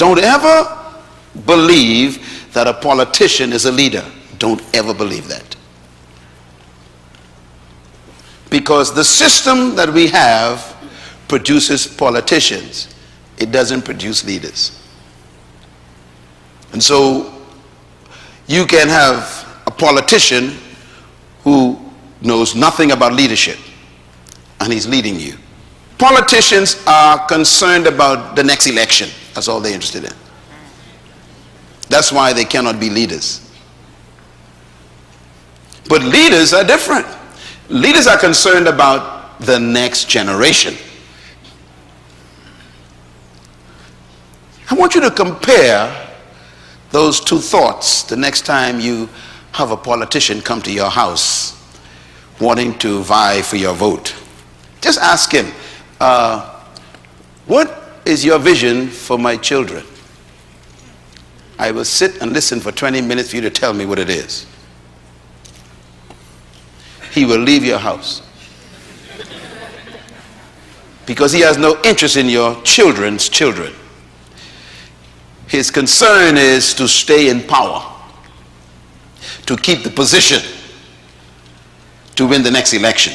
Don't ever believe that a politician is a leader. Don't ever believe that. Because the system that we have produces politicians. It doesn't produce leaders. And so you can have a politician who knows nothing about leadership and he's leading you. Politicians are concerned about the next election. That's all they're interested in. That's why they cannot be leaders. But leaders are different. Leaders are concerned about the next generation. I want you to compare those two thoughts the next time you have a politician come to your house wanting to vie for your vote. Just ask him, what is your vision for my children? I will sit and listen for 20 minutes for you to tell me what it is. He will leave your house because he has no interest in your children's children. His concern is to stay in power, to keep the position, to win the next election.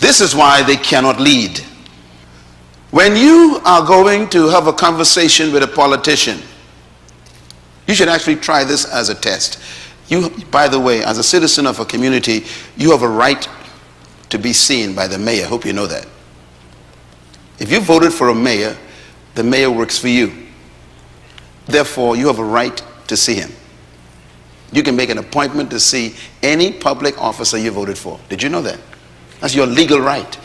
This is why they cannot lead. When you are going to have a conversation with a politician, you should actually try this as a test. You, by the way, as a citizen of a community, you have a right to be seen by the mayor. Hope you know that. If you voted for a mayor, the mayor works for you. Therefore, you have a right to see him. You can make an appointment to see any public officer you voted for. Did you know that? That's your legal right.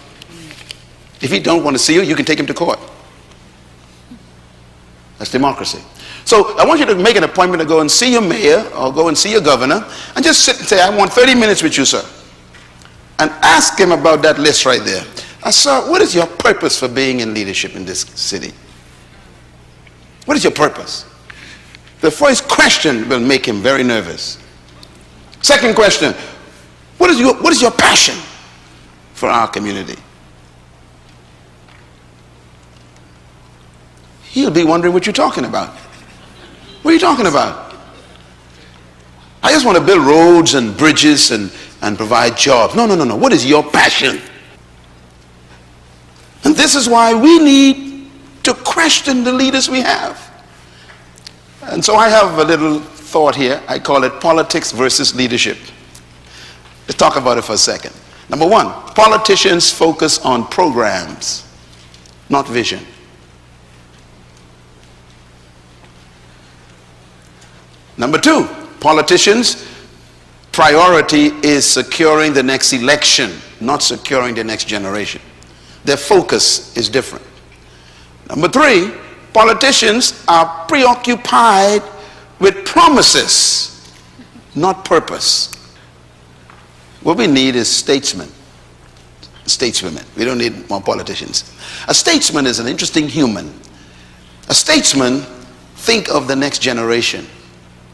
If he don't want to see you, you can take him to court. That's democracy. So I want you to make an appointment to go and see your mayor or go and see your governor and just sit and say, I want 30 minutes with you, sir. And ask him about that list right there. Sir, what is your purpose for being in leadership in this city? What is your purpose? The first question will make him very nervous. Second question, what is your passion for our community? He'll be wondering what you're talking about. What are you talking about? I just want to build roads and bridges and provide jobs. No. What is your passion? And this is why we need to question the leaders we have. And so I have a little thought here. I call it politics versus leadership. Let's talk about it for a second. Number one, politicians focus on programs, not vision. Number two, politicians' priority is securing the next election, not securing the next generation. Their focus is different. Number three, politicians are preoccupied with promises, not purpose. What we need is statesmen, stateswomen. We don't need more politicians. A statesman is an interesting human. A statesman thinks of the next generation.